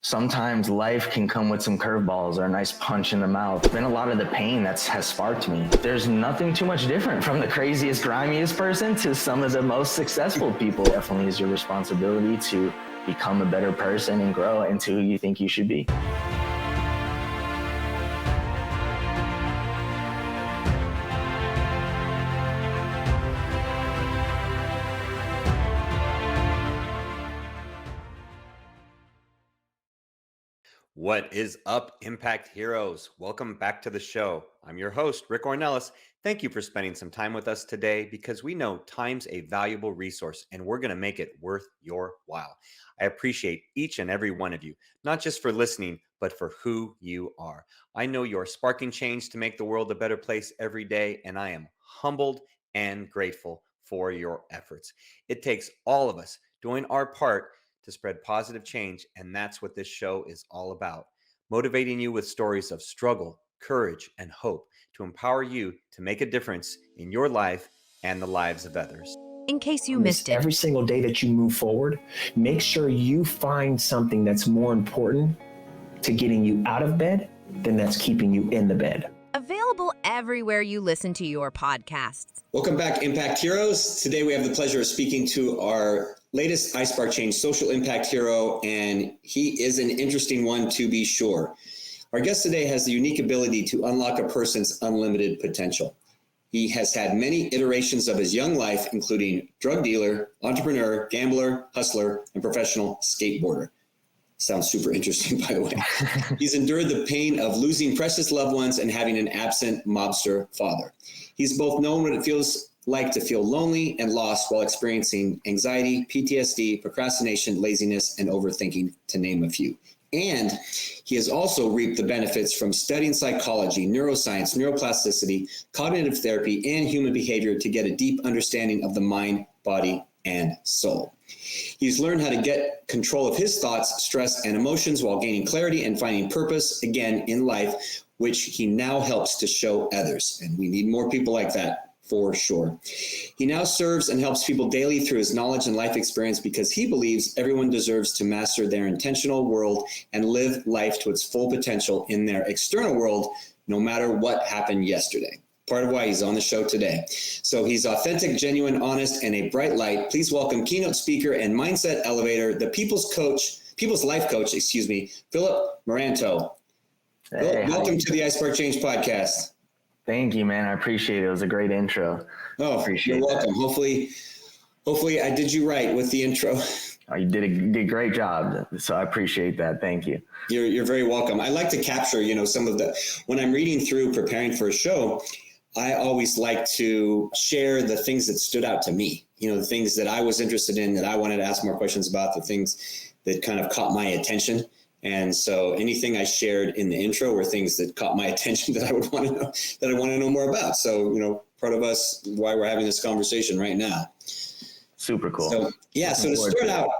Sometimes life can come with some curveballs or a nice punch in the mouth. It's been a lot of the pain that has sparked me. There's nothing too much different from the craziest, grimiest person to some of the most successful people. Definitely is your responsibility to become a better person and grow into who you think you should be. What is up, Impact Heroes? Welcome back to the show. I'm your host, Rick Ornelas. Thank you for spending some time with us today because we know time's a valuable resource and we're going to make it worth your while. I appreciate each and every one of you, not just for listening, but for who you are. I know you're sparking change to make the world a better place every day, and I am humbled and grateful for your efforts. It takes all of us doing our part to spread positive change, and that's what this show is all about. Motivating you with stories of struggle, courage, and hope to empower you to make a difference in your life and the lives of others. In case you missed it, every single day that you move forward, make sure you find something that's more important to getting you out of bed than that's keeping you in the bed. Available everywhere you listen to your podcasts. Welcome back, Impact Heroes. Today we have the pleasure of speaking to our latest iSpark Change social impact hero, and he is an interesting one to be sure. Our guest today has the unique ability to unlock a person's unlimited potential. He has had many iterations of his young life, including drug dealer, entrepreneur, gambler, hustler, and professional skateboarder. Sounds super interesting, by the way. He's endured the pain of losing precious loved ones and having an absent mobster father. He's both known what it feels like to feel lonely and lost while experiencing anxiety, PTSD, procrastination, laziness, and overthinking, to name a few. And he has also reaped the benefits from studying psychology, neuroscience, neuroplasticity, cognitive therapy, and human behavior to get a deep understanding of the mind, body, and soul. He's learned how to get control of his thoughts, stress, and emotions while gaining clarity and finding purpose again in life, which he now helps to show others. And we need more people like that, for sure. He now serves and helps people daily through his knowledge and life experience because he believes everyone deserves to master their intentional world and live life to its full potential in their external world, no matter what happened yesterday. Part of why he's on the show today. So he's authentic, genuine, honest, and a bright light. Please welcome keynote speaker and mindset elevator, the people's life coach, Philip Meranto. Hey, welcome to the iSpark Change podcast. Thank you, man. I appreciate it. It was a great intro. Oh, you're welcome. Hopefully I did you right with the intro. Oh, you did a great job. So I appreciate that. Thank you. You're very welcome. I like to capture, some of when I'm reading through, preparing for a show, I always like to share the things that stood out to me, the things that I was interested in, that I wanted to ask more questions about, the things that kind of caught my attention. And so anything I shared in the intro were things that caught my attention that I would want to know more about. So, part of us, why we're having this conversation right now. Super cool. So, so to start out,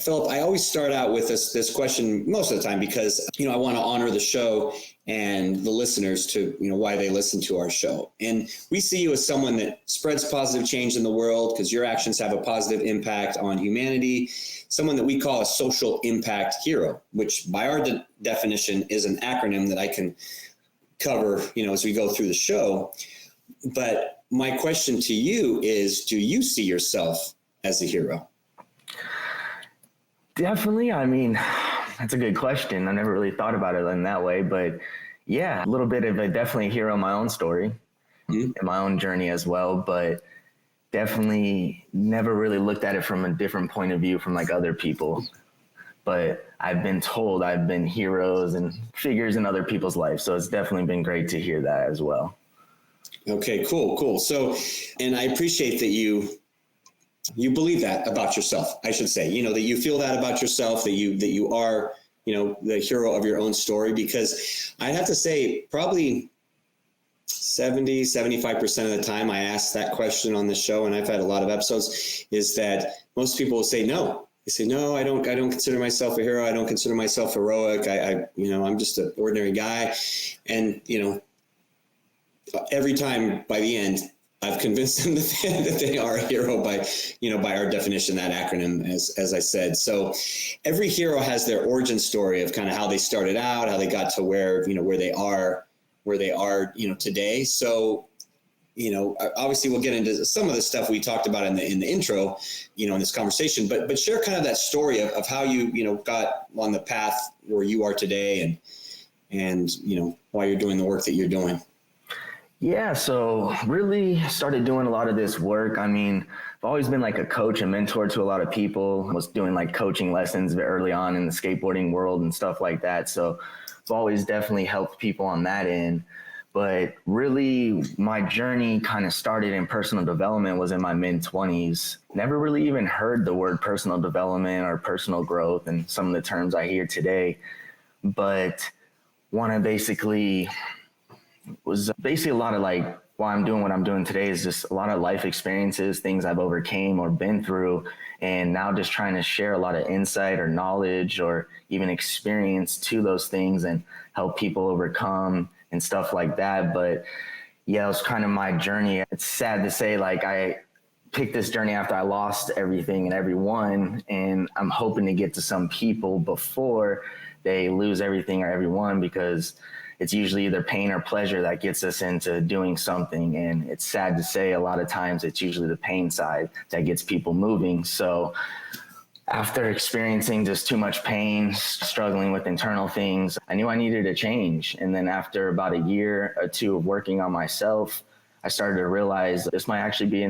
Philip, I always start out with this question most of the time because, I want to honor the show and the listeners to, why they listen to our show. And we see you as someone that spreads positive change in the world because your actions have a positive impact on humanity, someone that we call a social impact hero, which by our definition is an acronym that I can cover, as we go through the show. But my question to you is, do you see yourself as a hero? Definitely. I mean, that's a good question. I never really thought about it in that way, but yeah, a little bit of definitely a hero in my own story, in my own journey as well, but definitely never really looked at it from a different point of view from like other people. But I've been told I've been heroes and figures in other people's lives. So it's definitely been great to hear that as well. Okay, cool. So, and I appreciate that you believe that about yourself, I should say, that you feel that about yourself, that you are, the hero of your own story, because I have to say probably 75% of the time I ask that question on the show, and I've had a lot of episodes, is that most people will say no. They say, no, I don't consider myself a hero. I don't consider myself heroic. I'm just an ordinary guy. And, every time by the end, I've convinced them that they are a hero by our definition, that acronym, as I said. So every hero has their origin story of kind of how they started out, how they got to where they are today. So, obviously we'll get into some of the stuff we talked about in the intro, in this conversation, but share kind of that story of how you got on the path where you are today and why you're doing the work that you're doing. Yeah, so really started doing a lot of this work. I mean, I've always been like a coach and mentor to a lot of people. I was doing like coaching lessons early on in the skateboarding world and stuff like that. So I've always definitely helped people on that end. But really, my journey kind of started in personal development was in my mid-20s. Never really even heard the word personal development or personal growth and some of the terms I hear today. But was basically a lot of like why I'm doing what I'm doing today is just a lot of life experiences, things I've overcame or been through, and now just trying to share a lot of insight or knowledge or even experience to those things and help people overcome and stuff like that. But yeah, it was kind of my journey. It's sad to say, like, I picked this journey after I lost everything and everyone, and I'm hoping to get to some people before they lose everything or everyone, because it's usually either pain or pleasure that gets us into doing something. And it's sad to say, a lot of times it's usually the pain side that gets people moving. So after experiencing just too much pain, struggling with internal things, I knew I needed a change. And then after about a year or two of working on myself, I started to realize this might actually be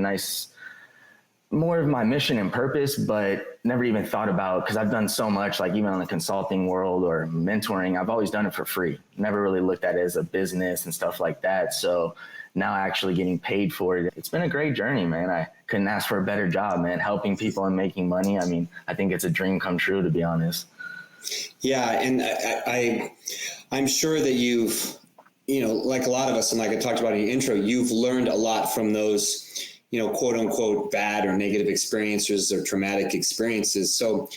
more of my mission and purpose, but never even thought about, because I've done so much, like even on the consulting world or mentoring, I've always done it for free. Never really looked at it as a business and stuff like that. So now actually getting paid for it, it's been a great journey, man. I couldn't ask for a better job, man. Helping people and making money. I mean, I think it's a dream come true, to be honest. Yeah. And I'm sure that you've, like a lot of us, and like I talked about in the intro, you've learned a lot from those, quote unquote, bad or negative experiences or traumatic experiences. So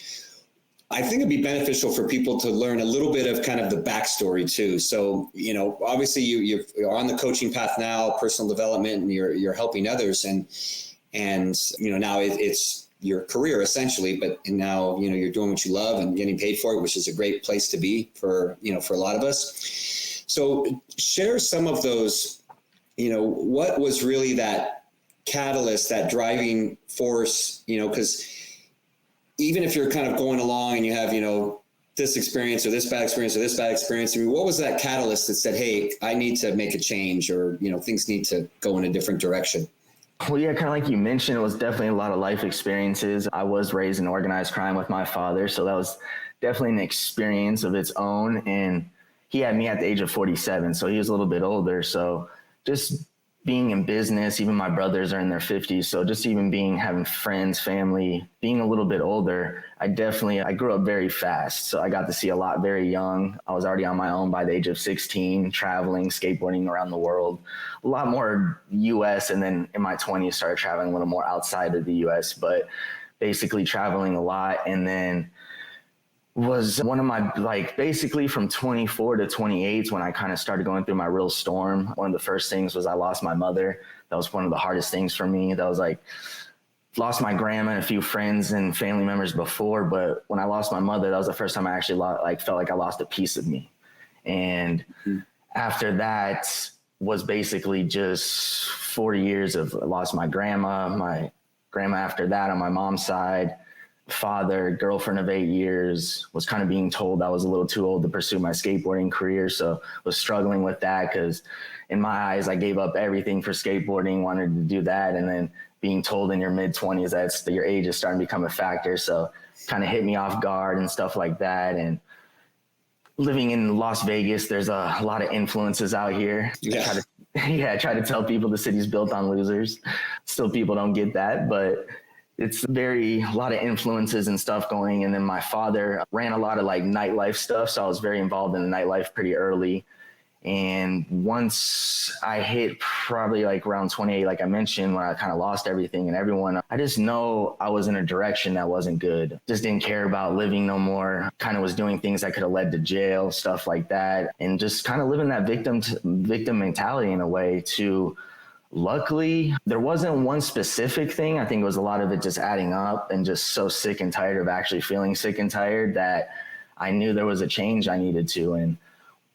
I think it'd be beneficial for people to learn a little bit of kind of the backstory too. So, obviously you're on the coaching path now, personal development, and you're helping others, and now it's your career essentially, but now, you're doing what you love and getting paid for it, which is a great place to be for a lot of us. So share some of those, what was really that catalyst, that driving force, because even if you're kind of going along and you have, this experience or this bad experience or this bad experience, I mean, what was that catalyst that said, hey, I need to make a change, or, things need to go in a different direction? Well, yeah, kind of like you mentioned, it was definitely a lot of life experiences. I was raised in organized crime with my father, so that was definitely an experience of its own. And he had me at the age of 47, so he was a little bit older. So just being in business, even my brothers are in their 50s. So just even having friends, family, being a little bit older, I grew up very fast. So I got to see a lot very young. I was already on my own by the age of 16, traveling, skateboarding around the world, a lot more US. And then in my 20s, started traveling a little more outside of the US, but basically traveling a lot. And then was one of my, basically from 24 to 28 when I kind of started going through my real storm. One of the first things was I lost my mother. That was one of the hardest things for me. That was lost my grandma and a few friends and family members before, but when I lost my mother, that was the first time I actually felt like I lost a piece of me. And after that was basically just 4 years of lost my grandma after that on my mom's side, father, girlfriend of 8 years, was kind of being told I was a little too old to pursue my skateboarding career. So was struggling with that, because in my eyes, I gave up everything for skateboarding, wanted to do that. And then being told in your mid-20s that your age is starting to become a factor. So kind of hit me off guard and stuff like that. And living in Las Vegas, there's a lot of influences out here. Yeah. I try to tell people the city's built on losers. Still people don't get that, but it's a lot of influences and stuff going. And then my father ran a lot of nightlife stuff. So I was very involved in the nightlife pretty early. And once I hit probably around 28, like I mentioned, when I kind of lost everything and everyone, I just know I was in a direction that wasn't good. Just didn't care about living no more. Kind of was doing things that could have led to jail, stuff like that. And just kind of living that victim mentality in a way to Luckily, there wasn't one specific thing. I think it was a lot of it just adding up and just so sick and tired of actually feeling sick and tired that I knew there was a change I needed to. And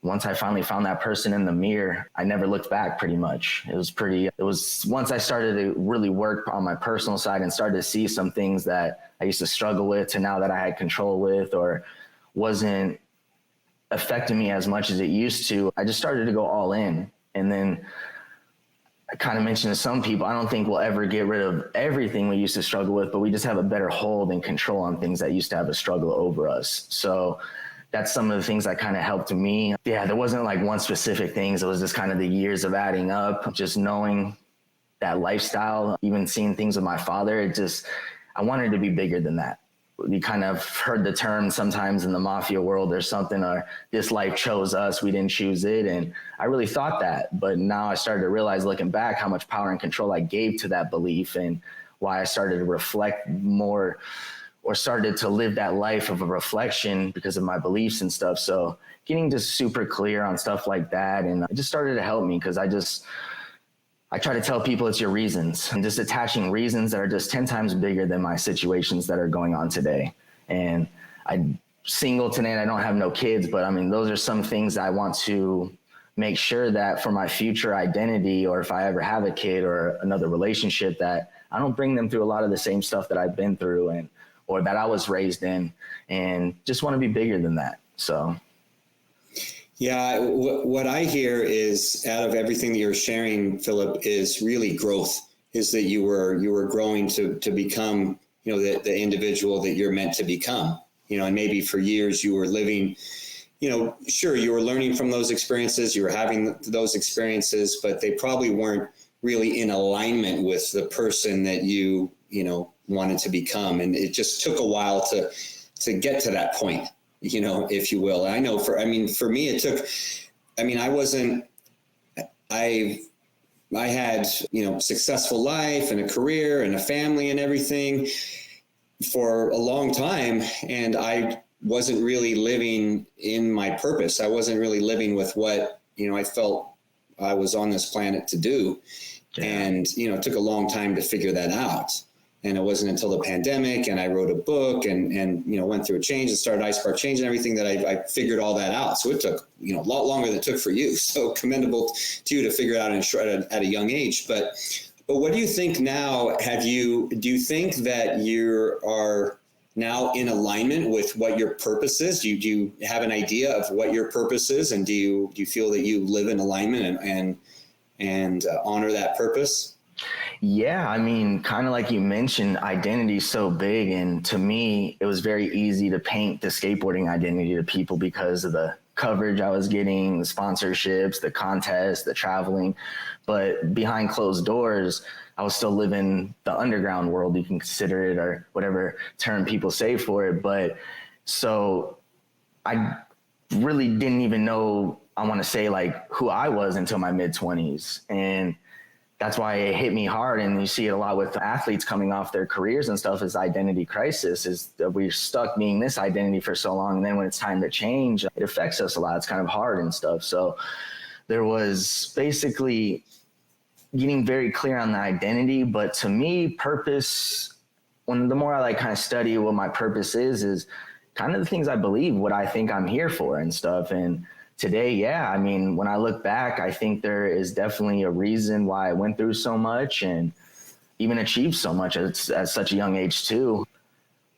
once I finally found that person in the mirror, I never looked back pretty much. It was once I started to really work on my personal side and started to see some things that I used to struggle with to now that I had control with or wasn't affecting me as much as it used to, I just started to go all in. And then I kind of mentioned to some people, I don't think we'll ever get rid of everything we used to struggle with, but we just have a better hold and control on things that used to have a struggle over us. So that's some of the things that kind of helped me. Yeah, there wasn't like one specific thing. It was just kind of the years of adding up, just knowing that lifestyle, even seeing things with my father. I wanted to be bigger than that. You kind of heard the term sometimes in the mafia world or something, or this life chose us, we didn't choose it. And I really thought that, but now I started to realize looking back how much power and control I gave to that belief and why I started to reflect more or started to live that life of a reflection because of my beliefs and stuff. So getting just super clear on stuff like that. And it just started to help me because I try to tell people it's your reasons and just attaching reasons that are just 10 times bigger than my situations that are going on today. And I'm single today and I don't have no kids, but I mean, those are some things I want to make sure that for my future identity, or if I ever have a kid or another relationship, that I don't bring them through a lot of the same stuff that I've been through or that I was raised in, and just want to be bigger than that. So. Yeah, what I hear is, out of everything that you're sharing, Philip, is really growth. Is that you were growing to become, the individual that you're meant to become. And maybe for years you were living, sure, you were learning from those experiences, you were having those experiences, but they probably weren't really in alignment with the person that you wanted to become, and it just took a while to get to that point. If you will. I know for me, it took, I had, successful life and a career and a family and everything for a long time. And I wasn't really living in my purpose. I wasn't really living with what, I felt I was on this planet to do. Yeah. And, it took a long time to figure that out. And it wasn't until the pandemic and I wrote a book and went through a change and started iSpark Change and everything that I figured all that out. So it took, a lot longer than it took for you. So commendable to you to figure it out at a young age. But what do you think now? Do you think that you are now in alignment with what your purpose is? Do you have an idea of what your purpose is? And do you feel that you live in alignment and honor that purpose? Yeah, kind of like you mentioned, identity is so big. And to me, it was very easy to paint the skateboarding identity to people because of the coverage I was getting, the sponsorships, the contests, the traveling. But behind closed doors, I was still living the underground world, you can consider it, or whatever term people say for it. But so I really didn't even know, I want to say, like, who I was until my mid-20s. And that's why it hit me hard. And you see it a lot with athletes coming off their careers and stuff, is identity crisis, is that we're stuck being this identity for so long. And then when it's time to change, it affects us a lot. It's kind of hard and stuff. So there was basically getting very clear on the identity. But to me, purpose, the more I kind of study what my purpose is kind of the things I believe, what I think I'm here for and stuff. And today, yeah, when I look back, I think there is definitely a reason why I went through so much and even achieved so much at such a young age too.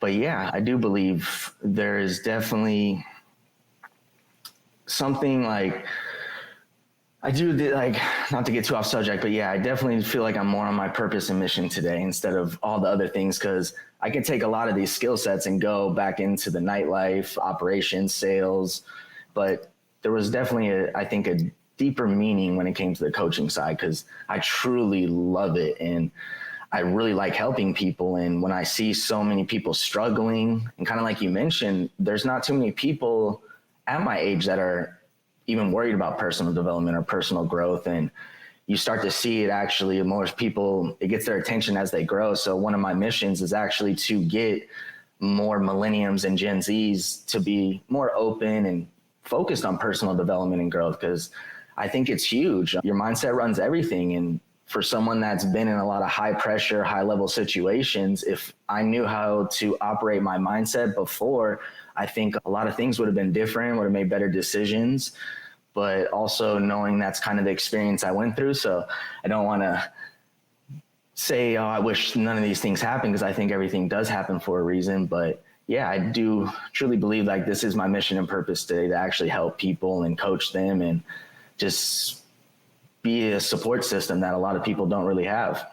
But yeah, I do believe there is definitely something like, not to get too off subject, but yeah, I definitely feel like I'm more on my purpose and mission today instead of all the other things, because I can take a lot of these skill sets and go back into the nightlife, operations, sales, but there was definitely a deeper meaning when it came to the coaching side, because I truly love it and I really like helping people. And when I see so many people struggling, and kind of like you mentioned, there's not too many people at my age that are even worried about personal development or personal growth. And you start to see it actually, more people, it gets their attention as they grow. So one of my missions is actually to get more millennials and Gen Zs to be more open and focused on personal development and growth, because I think it's huge. Your mindset runs everything. And for someone that's been in a lot of high pressure, high level situations, if I knew how to operate my mindset before, I think a lot of things would have been different, would have made better decisions, but also knowing that's kind of the experience I went through. So I don't want to say, oh, I wish none of these things happened, because I think everything does happen for a reason. But yeah, I do truly believe like this is my mission and purpose today, to actually help people and coach them and just be a support system that a lot of people don't really have.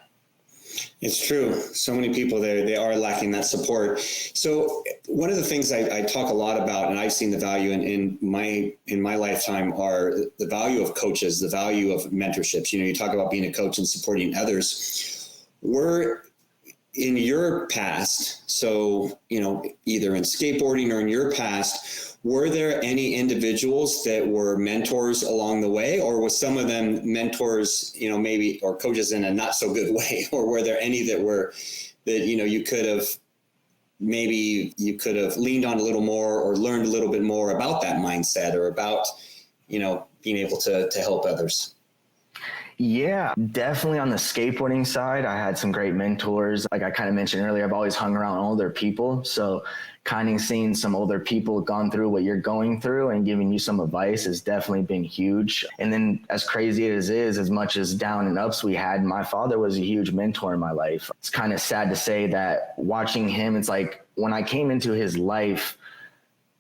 It's true. So many people there, they are lacking that support. So one of the things I talk a lot about, and I've seen the value in my lifetime, are the value of coaches, the value of mentorships. You talk about being a coach and supporting others. We're in your past. So, either in skateboarding or in your past, were there any individuals that were mentors along the way, or was some of them mentors, maybe, or coaches in a not so good way? Or were there any that you could have leaned on a little more or learned a little bit more about that mindset, or about, being able to help others? Yeah, definitely on the skateboarding side, I had some great mentors. Like I kind of mentioned earlier, I've always hung around older people. So kind of seeing some older people gone through what you're going through and giving you some advice has definitely been huge. And then as crazy as it is, as much as down and ups we had, my father was a huge mentor in my life. It's kind of sad to say that watching him, it's like when I came into his life,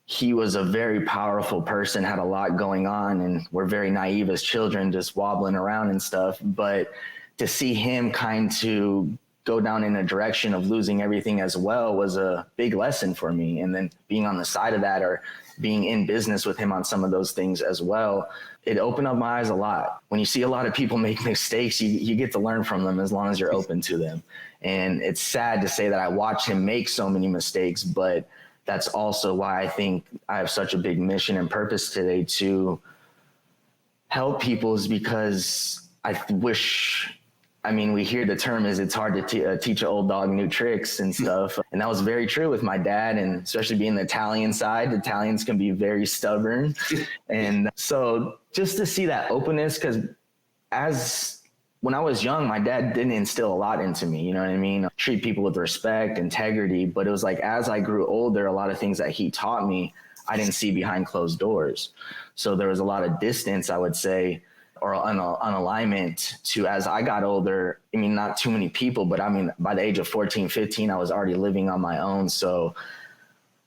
he was a very powerful person, had a lot going on, and we're very naive as children, just wobbling around and stuff. But to see him kind to go down in a direction of losing everything as well was a big lesson for me. And then being on the side of that, or being in business with him on some of those things as well, it opened up my eyes a lot. When you see a lot of people make mistakes, you get to learn from them as long as you're open to them. And it's sad to say that I watched him make so many mistakes, but that's also why I think I have such a big mission and purpose today to help people, is because we hear the term is it's hard to teach an old dog new tricks and stuff. And that was very true with my dad, and especially being the Italian side, Italians can be very stubborn. And so just to see that openness, because when I was young, my dad didn't instill a lot into me, you know what I mean? Treat people with respect, integrity. But it was like, as I grew older, a lot of things that he taught me, I didn't see behind closed doors. So there was a lot of distance, I would say, or unalignment to, as I got older, not too many people, but by the age of 14, 15, I was already living on my own. So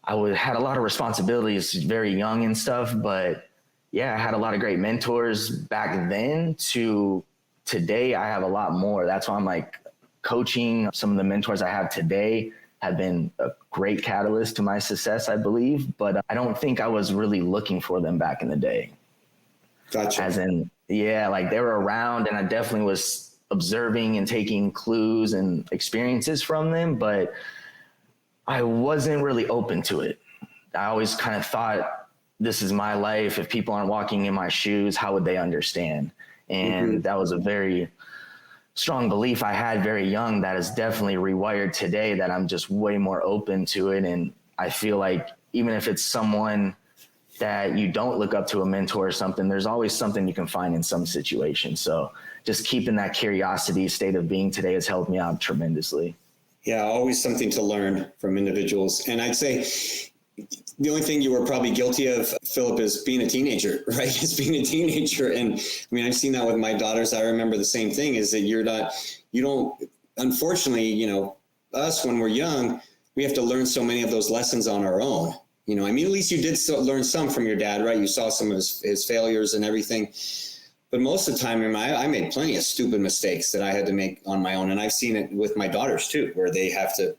I had a lot of responsibilities very young and stuff, but yeah, I had a lot of great mentors back then. To today, I have a lot more. That's why I'm like, coaching. Some of the mentors I have today have been a great catalyst to my success, I believe, but I don't think I was really looking for them back in the day. Gotcha. As in, yeah, like they were around, and I definitely was observing and taking clues and experiences from them, but I wasn't really open to it. I always kind of thought, this is my life. If people aren't walking in my shoes, how would they understand? And that was a very strong belief I had very young that is definitely rewired today, that I'm just way more open to it. And I feel like even if it's someone that you don't look up to, a mentor or something, there's always something you can find in some situation. So just keeping that curiosity state of being today has helped me out tremendously. Yeah, always something to learn from individuals. And I'd say the only thing you were probably guilty of, Philip, is being a teenager, right? Is being a teenager. And I've seen that with my daughters. I remember the same thing, is that unfortunately, us, when we're young, we have to learn so many of those lessons on our own. At least you did learn some from your dad, right? You saw some of his failures and everything. But most of the time, I made plenty of stupid mistakes that I had to make on my own. And I've seen it with my daughters too, where they have to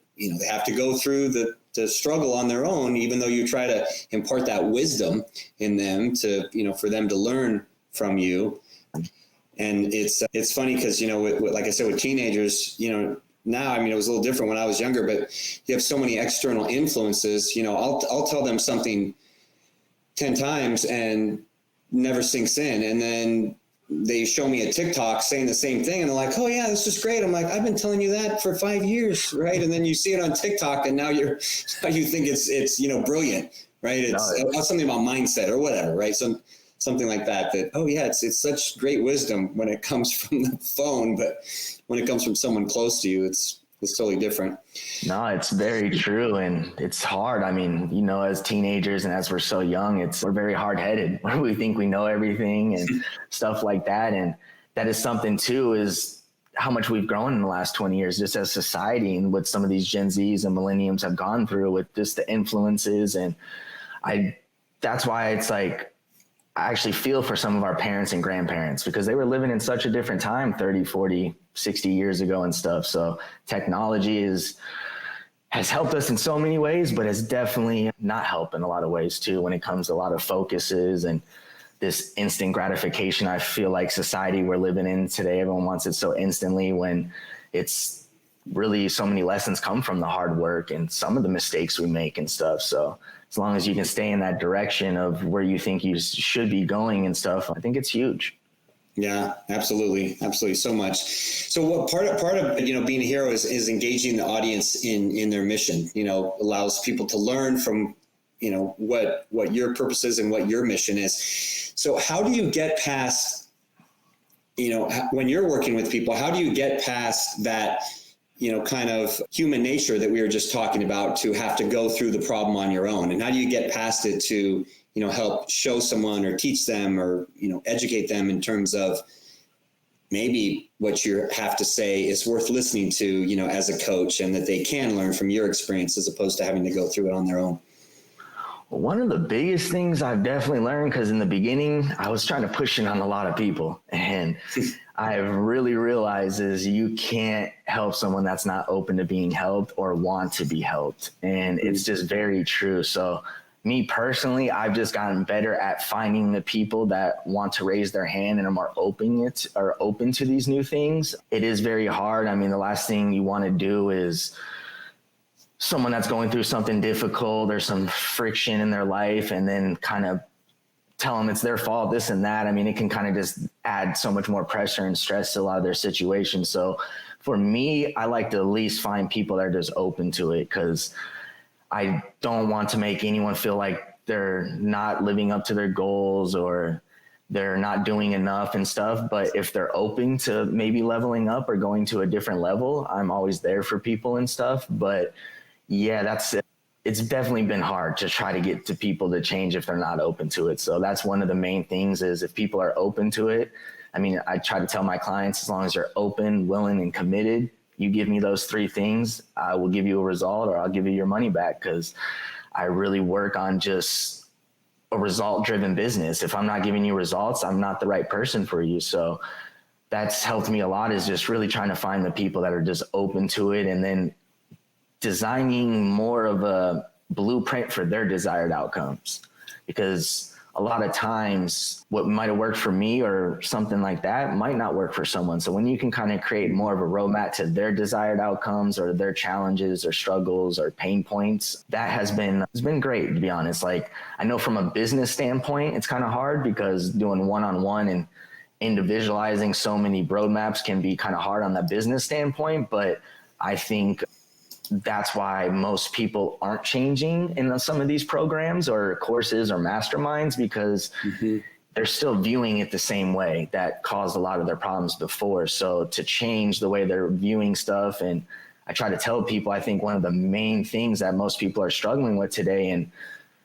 go through the struggle on their own, even though you try to impart that wisdom in them to, for them to learn from you. And it's funny because, like I said, with teenagers, now, it was a little different when I was younger, but you have so many external influences. I'll tell them something 10 times and never sinks in. And then they show me a TikTok saying the same thing, and they're like, oh yeah, this is great. I'm like, I've been telling you that for 5 years, right? And then you see it on TikTok, and now you think it's brilliant, right? It's something about mindset or whatever, right? something like that, oh yeah, it's such great wisdom when it comes from the phone, but when it comes from someone close to you, it's totally different. No, it's very true. And it's hard. I mean, you know, as teenagers and as we're so young, we're very hard headed. We think we know everything and stuff like that. And that is something too, is how much we've grown in the last 20 years, just as society, and what some of these Gen Zs and millennials have gone through with just the influences. And that's why it's like, I actually feel for some of our parents and grandparents, because they were living in such a different time 30, 40, 60 years ago and stuff. So technology has helped us in so many ways, but has definitely not helped in a lot of ways too, when it comes to a lot of focuses and this instant gratification. I feel like society we're living in today, everyone wants it so instantly, when it's really so many lessons come from the hard work and some of the mistakes we make and stuff. So as long as you can stay in that direction of where you think you should be going and stuff, I think it's huge. Yeah, absolutely. Absolutely. So much. So what part of, being a hero is engaging the audience in their mission, allows people to learn from, what your purpose is and what your mission is. So how do you get past, when you're working with people, how do you get past that, kind of human nature that we were just talking about, to have to go through the problem on your own? And how do you get past it to, help show someone or teach them or, educate them in terms of maybe what you have to say is worth listening to, as a coach, and that they can learn from your experience as opposed to having to go through it on their own? One of the biggest things I've definitely learned, because in the beginning I was trying to push it on a lot of people, and I've really realized is you can't help someone that's not open to being helped or want to be helped. And it's just very true. So me personally, I've just gotten better at finding the people that want to raise their hand and are more open to these new things. It is very hard. I mean, the last thing you want to do is someone that's going through something difficult or some friction in their life, and then kind of tell them it's their fault, this and that. I mean, it can kind of just add so much more pressure and stress to a lot of their situations. So for me, I like to at least find people that are just open to it, because I don't want to make anyone feel like they're not living up to their goals or they're not doing enough and stuff. But if they're open to maybe leveling up or going to a different level, I'm always there for people and stuff. But yeah, it's definitely been hard to try to get to people to change if they're not open to it. So that's one of the main things, is if people are open to it. I mean, I try to tell my clients, as long as they're open, willing, and committed, you give me those three things, I will give you a result, or I'll give you your money back, because I really work on just a result-driven business. If I'm not giving you results, I'm not the right person for you. So that's helped me a lot, is just really trying to find the people that are just open to it, and then designing more of a blueprint for their desired outcomes. Because a lot of times what might have worked for me or something like that might not work for someone. So when you can kind of create more of a roadmap to their desired outcomes or their challenges or struggles or pain points, it's been great, to be honest. Like, I know from a business standpoint, it's kind of hard, because doing one-on-one and individualizing so many roadmaps can be kind of hard on the business standpoint. But I think that's why most people aren't changing in some of these programs or courses or masterminds, because they're still viewing it the same way that caused a lot of their problems before. So to change the way they're viewing stuff, and I try to tell people, I think one of the main things that most people are struggling with today, and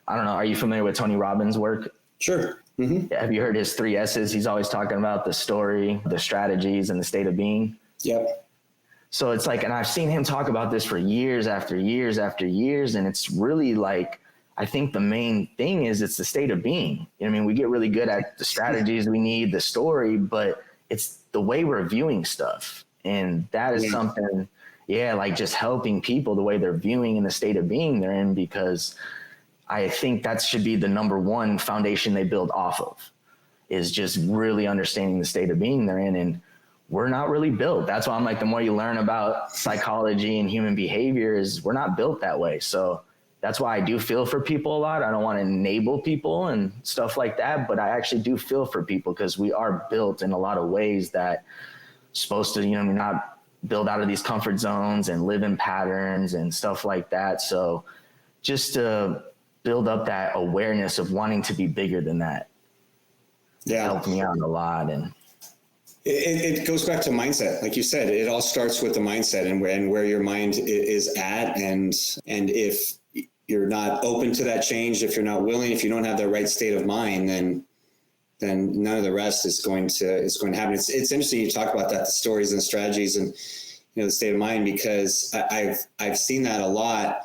I don't know, are you familiar with Tony Robbins' work? Sure. Have you heard his 3 S's? He's always talking about the story, the strategies, and the state of being. Yep. So it's like, and I've seen him talk about this for years after years after years. And it's really like, I think the main thing is it's the state of being. I mean, we get really good at the strategies we need, the story, but it's the way we're viewing stuff. And that is something, like just helping people the way they're viewing in the state of being they're in, because I think that should be the number one foundation they build off of, is just really understanding the state of being they're in. And we're not really built. That's why I'm like, the more you learn about psychology and human behavior, is we're not built that way. So that's why I do feel for people a lot. I don't want to enable people and stuff like that, but I actually do feel for people, because we are built in a lot of ways that supposed to, not build out of these comfort zones and live in patterns and stuff like that. So just to build up that awareness of wanting to be bigger than that. Yeah. helped me out a lot. And it goes back to mindset. Like you said, it all starts with the mindset and where your mind is at. And if you're not open to that change, if you're not willing, if you don't have the right state of mind, then none of the rest is going to happen. It's interesting you talk about that, the stories and the strategies and, you know, the state of mind, because I've seen that a lot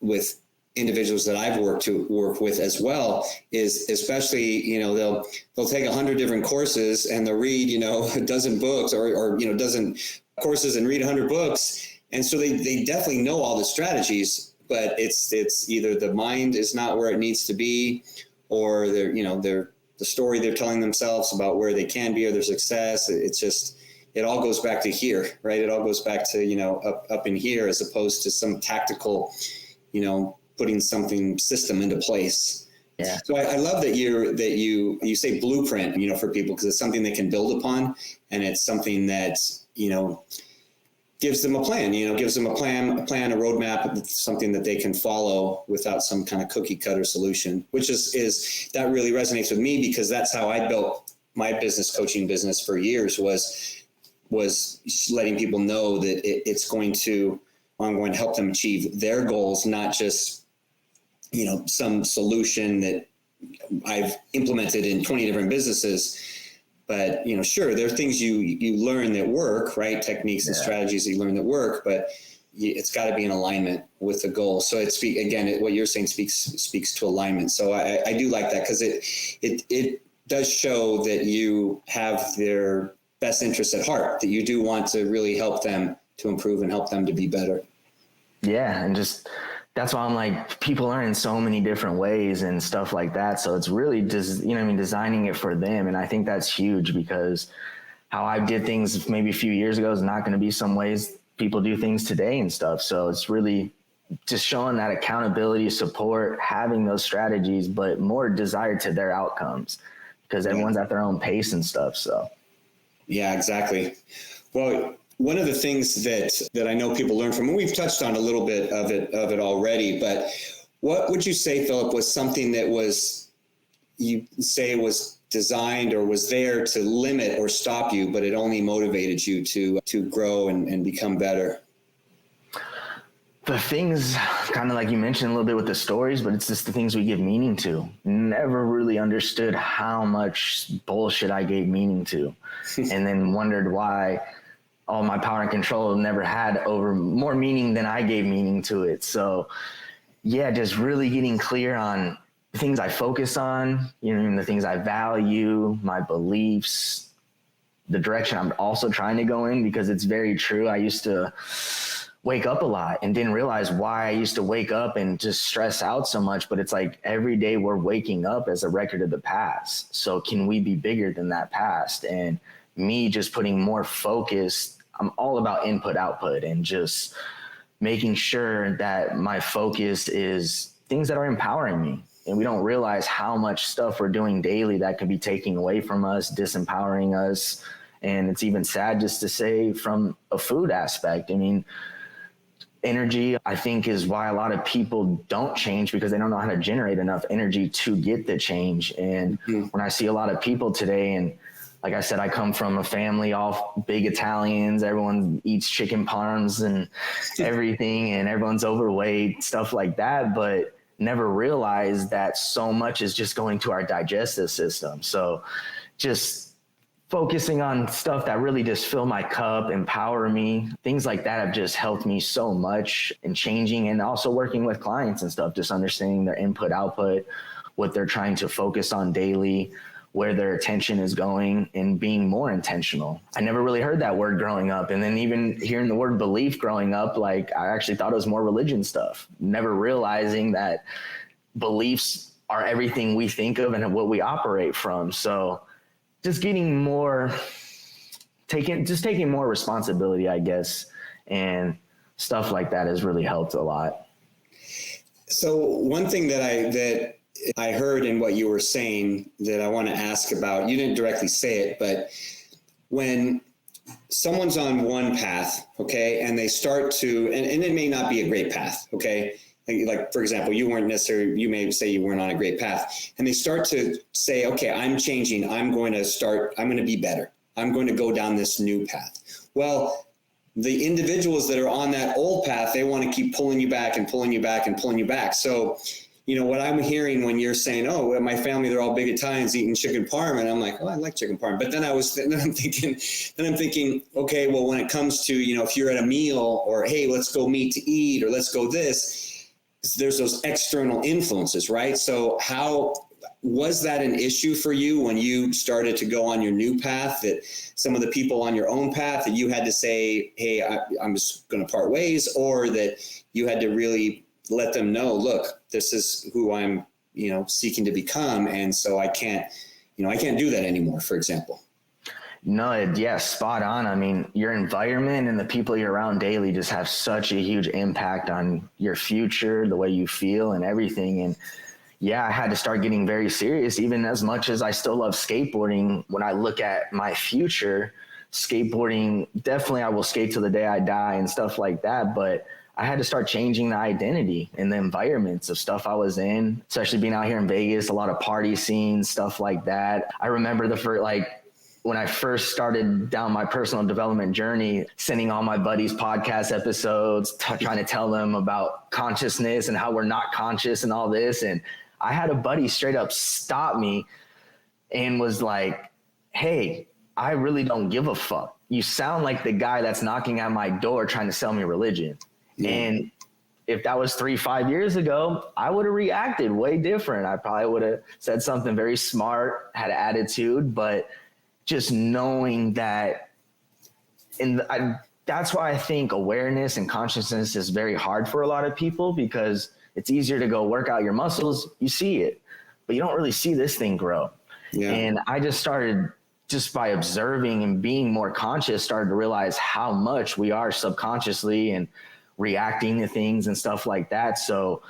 with individuals that I've worked with as well, is especially, you know, they'll take 100 different courses and they'll read, you know, a dozen books or you know, dozen courses and read 100 books. And so they definitely know all the strategies, but it's either the mind is not where it needs to be, or the story they're telling themselves about where they can be or their success. It's just, it all goes back to here, right? It all goes back to, you know, up in here, as opposed to some tactical, you know, putting something system into place. yeah, So I love that you say blueprint, you know, for people, because it's something they can build upon, and it's something that, you know, gives them a plan, a roadmap, something that they can follow without some kind of cookie cutter solution, which is that really resonates with me, because that's how I built my coaching business for years, was letting people know that I'm going to help them achieve their goals, not just, you know, some solution that I've implemented in 20 different businesses. But, you know, sure, there are things you learn that work, right? Techniques and strategies that you learn that work, but it's got to be in alignment with the goal. So what you're saying speaks to alignment. So I do like that, because it does show that you have their best interests at heart, that you do want to really help them to improve and help them to be better. Yeah. And just, that's why I'm like, people learn in so many different ways and stuff like that. So it's really just, you know what I mean, designing it for them. And I think that's huge, because how I did things maybe a few years ago is not going to be some ways people do things today and stuff. So it's really just showing that accountability, support, having those strategies, but more desired to their outcomes, because everyone's at their own pace and stuff. So. Yeah, exactly. Well, one of the things that I know people learn from, and we've touched on a little bit of it already, but what would you say, Philip, was something that was designed or was there to limit or stop you, but it only motivated you to grow and become better? The things, kind of like you mentioned a little bit with the stories, but it's just the things we give meaning to. Never really understood how much bullshit I gave meaning to, and then wondered why all my power and control never had over more meaning than I gave meaning to it. So yeah, just really getting clear on the things I focus on, you know, the things I value, my beliefs, the direction I'm also trying to go in, because it's very true. I used to wake up a lot and didn't realize why I used to wake up and just stress out so much. But it's like every day we're waking up as a record of the past. So can we be bigger than that past? And me just putting more focus, I'm all about input, output, and just making sure that my focus is things that are empowering me. And we don't realize how much stuff we're doing daily that could be taking away from us, disempowering us. And it's even sad just to say from a food aspect. I mean, energy, I think, is why a lot of people don't change, because they don't know how to generate enough energy to get the change. And when I see a lot of people today, and like I said, I come from a family, all big Italians, everyone eats chicken parms and everything, and everyone's overweight, stuff like that, but never realized that so much is just going to our digestive system. So just focusing on stuff that really just fill my cup, empower me, things like that have just helped me so much in changing, and also working with clients and stuff, just understanding their input, output, what they're trying to focus on daily, where their attention is going, and being more intentional. I never really heard that word growing up. And then even hearing the word belief growing up, like I actually thought it was more religion stuff, never realizing that beliefs are everything we think of and what we operate from. So just getting more, taking more responsibility, I guess, and stuff like that has really helped a lot. So one thing that I heard in what you were saying that I want to ask about, you didn't directly say it, but when someone's on one path, okay, and they start to, and it may not be a great path, okay, like for example, you may say you weren't on a great path, and they start to say, okay, I'm changing. I'm going to be better. I'm going to go down this new path. Well, the individuals that are on that old path, they want to keep pulling you back and pulling you back and pulling you back. So, what I'm hearing when you're saying, oh, my family, they're all big Italians eating chicken parm. And I'm like, oh, I like chicken parm. But then I'm thinking, okay, well, when it comes to, if you're at a meal or, hey, let's go meet to eat or let's go this, there's those external influences, right? So how was that an issue for you when you started to go on your new path, that some of the people on your own path that you had to say, hey, I'm just going to part ways, or that you had to really let them know, look, this is who I'm, seeking to become. And so I can't do that anymore, for example? No, yeah, spot on. I mean, your environment and the people you're around daily just have such a huge impact on your future, the way you feel and everything. And yeah, I had to start getting very serious, even as much as I still love skateboarding. When I look at my future, skateboarding, definitely I will skate till the day I die and stuff like that. But I had to start changing the identity and the environments of stuff I was in, especially being out here in Vegas, a lot of party scenes, stuff like that. I remember when I first started down my personal development journey, sending all my buddies podcast episodes, trying to tell them about consciousness and how we're not conscious and all this. And I had a buddy straight up stop me and was like, hey, I really don't give a fuck. You sound like the guy that's knocking at my door trying to sell me religion. Yeah. And if that was 3-5 years ago, I would have reacted way different. I probably would have said something very smart, had attitude, but just knowing that, that's why I think awareness and consciousness is very hard for a lot of people, because it's easier to go work out your muscles. You see it, but you don't really see this thing grow. Yeah. And I just started, just by observing and being more conscious, started to realize how much we are subconsciously and reacting to things and stuff like that. So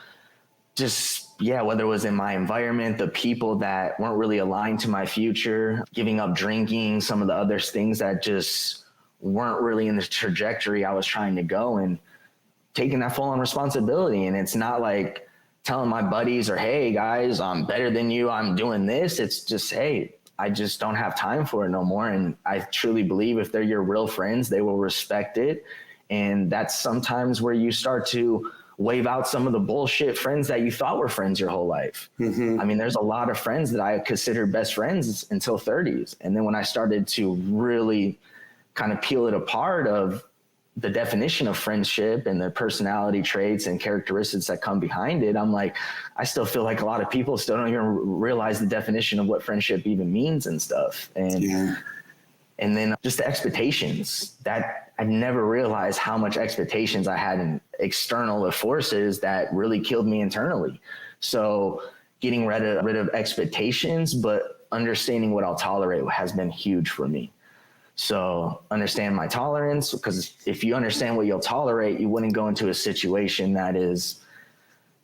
just, yeah, whether it was in my environment, the people that weren't really aligned to my future, giving up drinking, some of the other things that just weren't really in the trajectory I was trying to go, and taking that full on responsibility. And it's not like telling my buddies or, hey guys, I'm better than you, I'm doing this. It's just, hey, I just don't have time for it no more. And I truly believe if they're your real friends, they will respect it. And that's sometimes where you start to wave out some of the bullshit friends that you thought were friends your whole life. Mm-hmm. I mean, there's a lot of friends that I considered best friends until 30s. And then when I started to really kind of peel it apart of the definition of friendship and the personality traits and characteristics that come behind it, I'm like, I still feel like a lot of people still don't even realize the definition of what friendship even means and stuff. And and then just the expectations that I never realized how much expectations I had in external forces that really killed me internally. So getting rid of expectations, but understanding what I'll tolerate has been huge for me. So understand my tolerance, because if you understand what you'll tolerate, you wouldn't go into a situation that is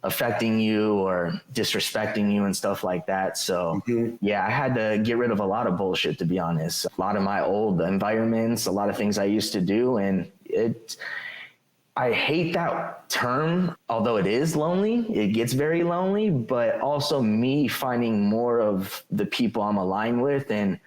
affecting you or disrespecting you and stuff like that. So yeah, I had to get rid of a lot of bullshit, to be honest. A lot of my old environments, a lot of things I used to do. And I hate that term, although it is lonely, it gets very lonely, but also me finding more of the people I'm aligned with and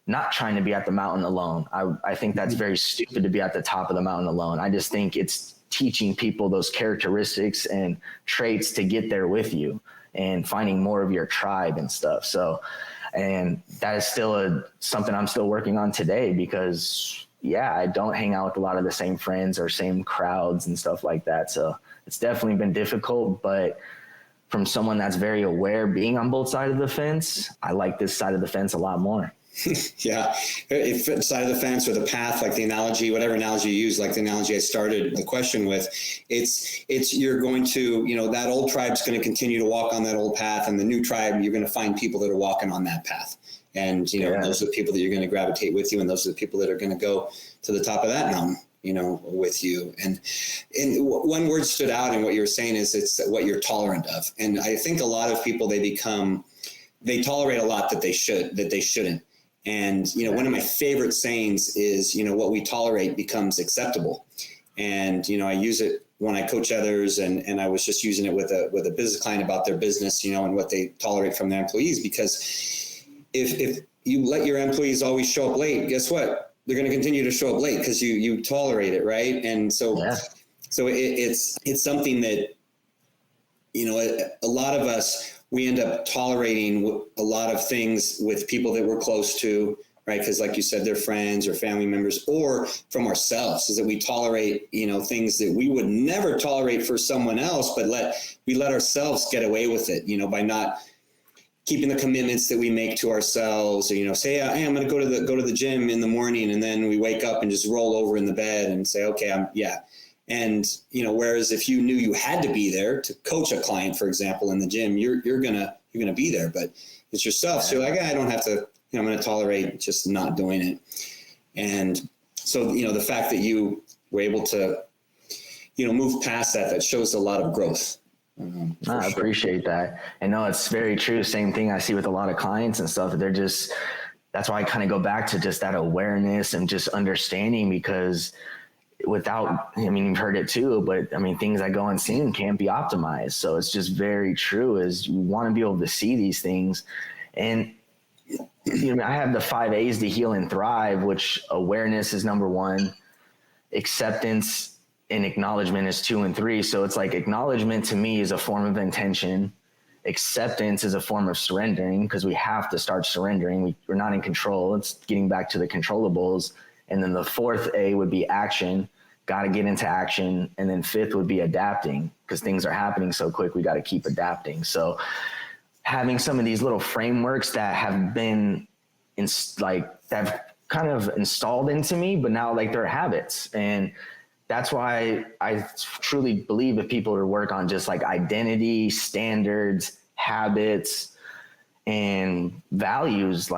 not trying to be at the mountain alone. I think that's very stupid to be at the top of the mountain alone. I just think it's teaching people those characteristics and traits to get there with you and finding more of your tribe and stuff. So, and that is still something I'm still working on today, because yeah, I don't hang out with a lot of the same friends or same crowds and stuff like that. So it's definitely been difficult, but from someone that's very aware, being on both sides of the fence, I like this side of the fence a lot more. Yeah. If side of the fence or the path, like the analogy, whatever analogy you use, like the analogy I started the question with, it's you're going to, that old tribe's going to continue to walk on that old path, and the new tribe, you're going to find people that are walking on that path. And, those are the people that you're going to gravitate with you. And those are the people that are going to go to the top of that mountain, with you. And one word stood out in what you were saying is it's what you're tolerant of. And I think a lot of people, they tolerate a lot that they shouldn't. And, one of my favorite sayings is, what we tolerate becomes acceptable. And, I use it when I coach others, and I was just using it with a business client about their business, and what they tolerate from their employees, because if you let your employees always show up late, guess what? They're going to continue to show up late because you tolerate it, right? And so, it's something that, a lot of us, we end up tolerating a lot of things with people that we're close to, right? Because like you said, they're friends or family members, or from ourselves, is that we tolerate, things that we would never tolerate for someone else, but we let ourselves get away with it, by not keeping the commitments that we make to ourselves, or, say, hey, I'm going to go to the gym in the morning, and then we wake up and just roll over in the bed and say, okay, And, whereas if you knew you had to be there to coach a client, for example, in the gym, you're going to be there, but it's yourself. So you're like, I don't have to, I'm going to tolerate just not doing it. And so, the fact that you were able to, move past that shows a lot of growth. I appreciate that. And no, it's very true. Same thing I see with a lot of clients and stuff. That's why I kind of go back to just that awareness and just understanding, because you've heard it too, but things that go unseen can't be optimized. So it's just very true, is you want to be able to see these things. And, I have the 5 A's to heal and thrive, which awareness is number 1, acceptance and acknowledgement is 2 and 3. So it's like acknowledgement to me is a form of intention. Acceptance is a form of surrendering, because we have to start surrendering. We're not in control. It's getting back to the controllables. And then the 4th A would be action. Got to get into action. And then 5th would be adapting, because things are happening so quick. We got to keep adapting. So having some of these little frameworks that have been that have kind of installed into me, but now they're habits. And that's why I truly believe if people were to work on just identity, standards, habits, and values,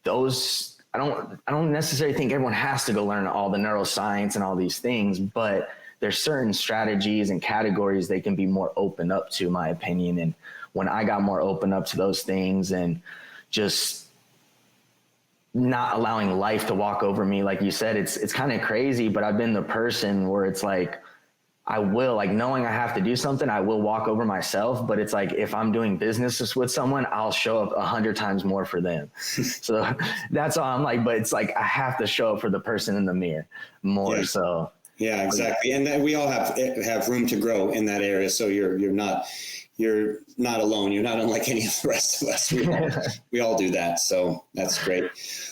those, I don't necessarily think everyone has to go learn all the neuroscience and all these things, but there's certain strategies and categories they can be more open up to, in my opinion. And when I got more open up to those things and just not allowing life to walk over me, like you said, it's kind of crazy, but I've been the person where it's I will, knowing I have to do something, I will walk over myself. But it's if I'm doing business with someone, I'll show up 100 times more for them. So that's all I'm but it's I have to show up for the person in the mirror more. Yeah. So yeah, exactly. And then we all have room to grow in that area. So you're not alone. You're not unlike any of the rest of us. We all do that. So that's great.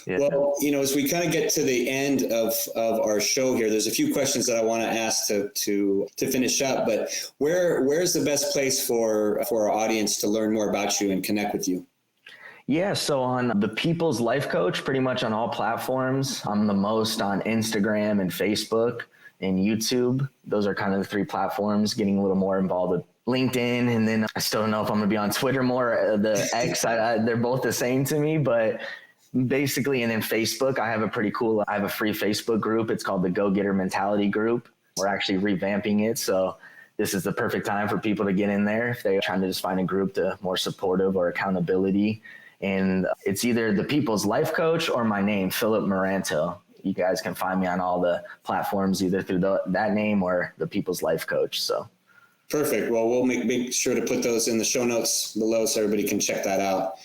Yeah. Well, as we kind of get to the end of our show here, there's a few questions that I want to ask to finish up, but where's the best place for our audience to learn more about you and connect with you? Yeah. So on the People's Life Coach, pretty much on all platforms. I'm the most on Instagram and Facebook and YouTube. Those are kind of the 3 platforms, getting a little more involved with LinkedIn. And then I still don't know if I'm going to be on Twitter more, the X, they're both the same to me, but basically, and then Facebook, I have a free Facebook group. It's called the Go Getter Mentality Group. We're actually revamping it. So this is the perfect time for people to get in there if they're trying to just find a group to more supportive or accountability. And it's either the People's Life Coach or my name, Philip Meranto. You guys can find me on all the platforms, either through that name or the People's Life Coach. So. Perfect. Well, we'll make sure to put those in the show notes below so everybody can check that out.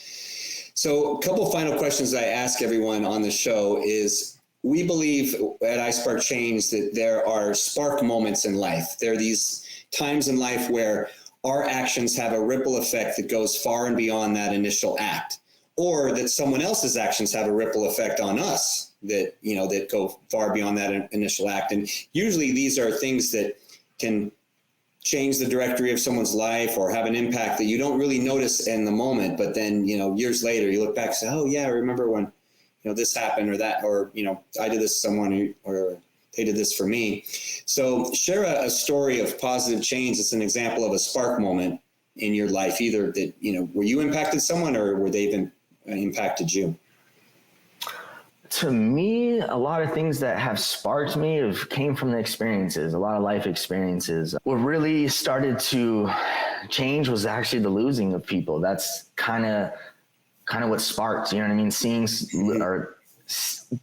So a couple final questions I ask everyone on the show is, we believe at iSpark Change that there are spark moments in life. There are these times in life where our actions have a ripple effect that goes far and beyond that initial act, or that someone else's actions have a ripple effect on us that go far beyond that initial act. And usually these are things that can change the directory of someone's life or have an impact that you don't really notice in the moment. But then, years later, you look back and say, oh yeah, I remember when, this happened or that, or, I did this to someone or they did this for me. So share a story of positive change. It's an example of a spark moment in your life, either that, were you impacted someone or were they even impacted you? To me, a lot of things that have sparked me came from the experiences, a lot of life experiences. What really started to change was actually the losing of people. That's kind of what sparked, you know what I mean? Seeing or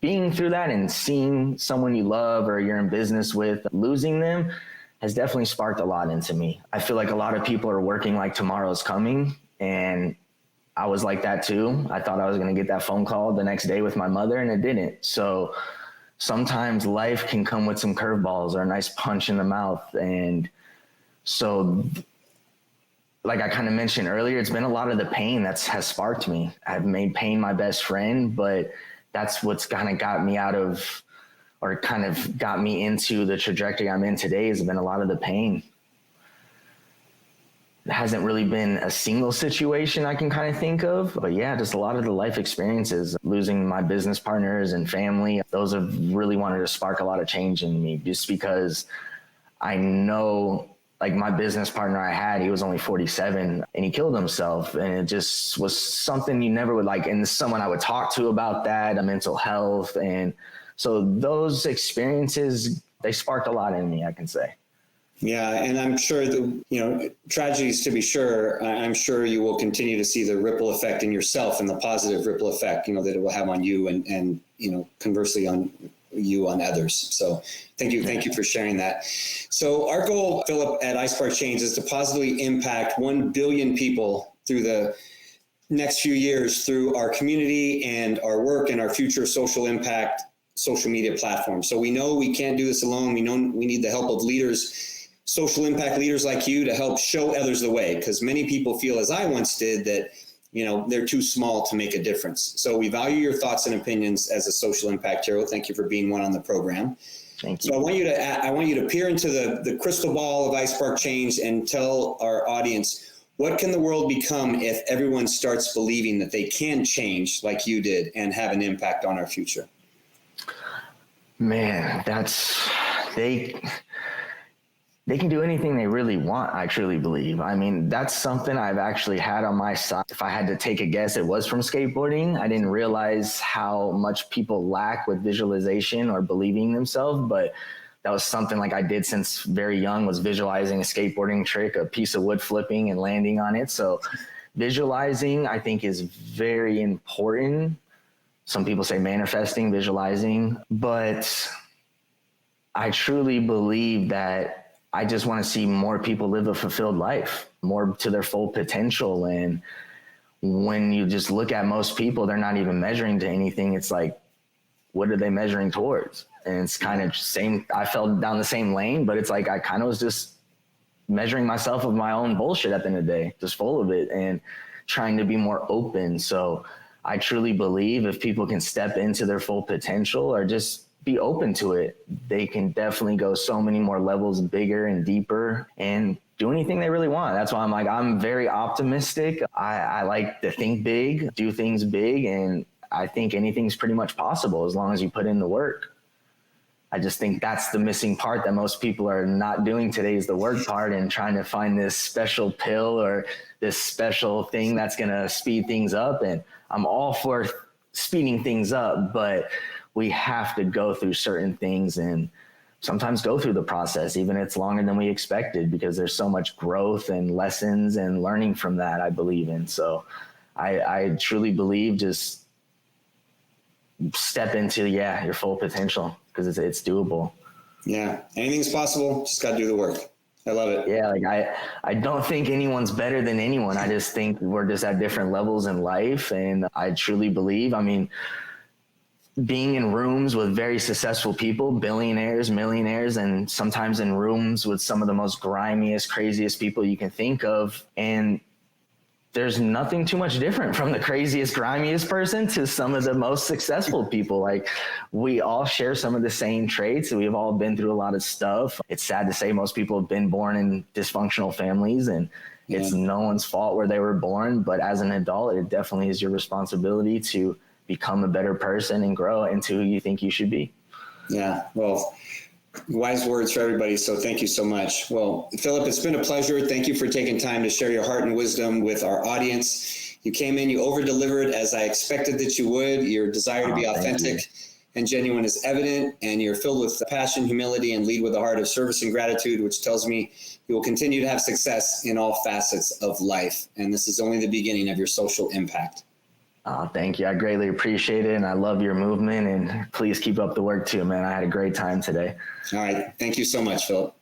being through that and seeing someone you love or you're in business with, losing them, has definitely sparked a lot into me. I feel like a lot of people are working like tomorrow's coming, and I was like that too. I thought I was going to get that phone call the next day with my mother, and it didn't. So sometimes life can come with some curveballs or a nice punch in the mouth. And so, like I kind of mentioned earlier, it's been a lot of the pain has sparked me. I've made pain my best friend, but that's what's kind of got me out of, or kind of got me into the trajectory I'm in today, has been a lot of the pain. It hasn't really been a single situation I can kind of think of, but yeah, just a lot of the life experiences, losing my business partners and family. Those have really wanted to spark a lot of change in me, just because I know, like, my business partner I had, he was only 47 and he killed himself. And it just was something you never would like, and someone I would talk to about that, mental health. And so those experiences, they sparked a lot in me, I can say. Yeah. And I'm sure tragedies to be sure, I'm sure you will continue to see the ripple effect in yourself and the positive ripple effect, that it will have on you and conversely on you on others. So thank you for sharing that. So our goal, Philip, at iSpark Change is to positively impact 1 billion people through the next few years through our community and our work and our future social impact social media platforms. So we know we can't do this alone. We know we need the help of leaders, social impact leaders like you, to help show others the way, because many people feel, as I once did, that they're too small to make a difference. So we value your thoughts and opinions as a social impact hero. Thank you for being one on the program. Thank you. So I want you to peer into the crystal ball of iSpark Change and tell our audience, what can the world become if everyone starts believing that they can change like you did and have an impact on our future? Man, they can do anything they really want, I truly believe. I mean, that's something I've actually had on my side. If I had to take a guess, it was from skateboarding. I didn't realize how much people lack with visualization or believing themselves, but that was something like I did since very young, was visualizing a skateboarding trick, a piece of wood flipping and landing on it. So visualizing, I think, is very important. Some people say manifesting, visualizing, but I truly believe that I just want to see more people live a fulfilled life, more to their full potential. And when you just look at most people, they're not even measuring to anything. It's like, what are they measuring towards? And it's kind of same. I fell down the same lane, but it's like I kind of was just measuring myself with my own bullshit at the end of the day, just full of it and trying to be more open. So I truly believe if people can step into their full potential or just be open to it, they can definitely go so many more levels bigger and deeper and do anything they really want. That's why I'm very optimistic. I like to think big, do things big, and I think anything's pretty much possible as long as you put in the work. I just think that's the missing part that most people are not doing today, is the work part and trying to find this special pill or this special thing that's going to speed things up. And I'm all for speeding things up, but we have to go through certain things and sometimes go through the process, even if it's longer than we expected, because there's so much growth and lessons and learning from that, I believe in. So I truly believe just step into, your full potential, because it's doable. Yeah. Anything's possible. Just got to do the work. I love it. Yeah. Like I don't think anyone's better than anyone. I just think we're just at different levels in life. And I truly believe, being in rooms with very successful people, billionaires, millionaires, and sometimes in rooms with some of the most grimiest, craziest people you can think of. And there's nothing too much different from the craziest, grimiest person to some of the most successful people. Like, we all share some of the same traits. We've all been through a lot of stuff. It's sad to say most people have been born in dysfunctional families, and it's no one's fault where they were born. But as an adult, it definitely is your responsibility to become a better person and grow into who you think you should be. Yeah. Well, wise words for everybody. So thank you so much. Well, Philip, it's been a pleasure. Thank you for taking time to share your heart and wisdom with our audience. You came in, you over-delivered as I expected that you would. Your desire to be authentic and genuine is evident, and you're filled with passion, humility, and lead with a heart of service and gratitude, which tells me you will continue to have success in all facets of life. And this is only the beginning of your social impact. Oh, thank you. I greatly appreciate it. And I love your movement, and please keep up the work too, man. I had a great time today. All right. Thank you so much, Philip.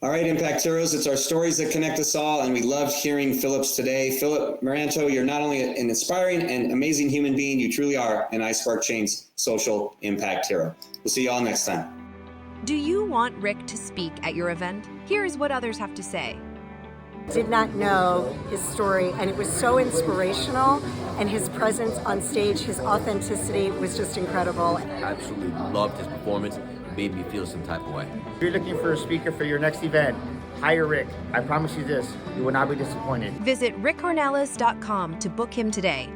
All right, Impact Heroes, it's our stories that connect us all, and we loved hearing Philip's today. Philip Meranto, you're not only an inspiring and amazing human being, you truly are an iSpark Chain's social impact hero. We'll see you all next time. Do you want Rick to speak at your event? Here is what others have to say. Did not know his story, and it was so inspirational, and his presence on stage, his authenticity was just incredible. Absolutely loved his performance. Made me feel some type of way. If you're looking for a speaker for your next event, hire Rick. I promise you this, you will not be disappointed. Visit rickcornelis.com to book him today.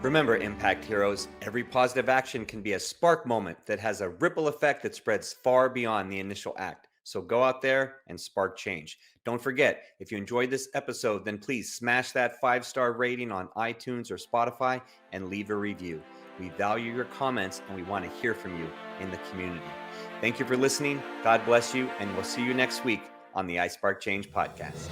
Remember, Impact Heroes, every positive action can be a spark moment that has a ripple effect that spreads far beyond the initial act. So go out there and spark change. Don't forget, if you enjoyed this episode, then please smash that 5-star rating on iTunes or Spotify and leave a review. We value your comments and we want to hear from you in the community. Thank you for listening. God bless you, and we'll see you next week on the iSpark Change podcast.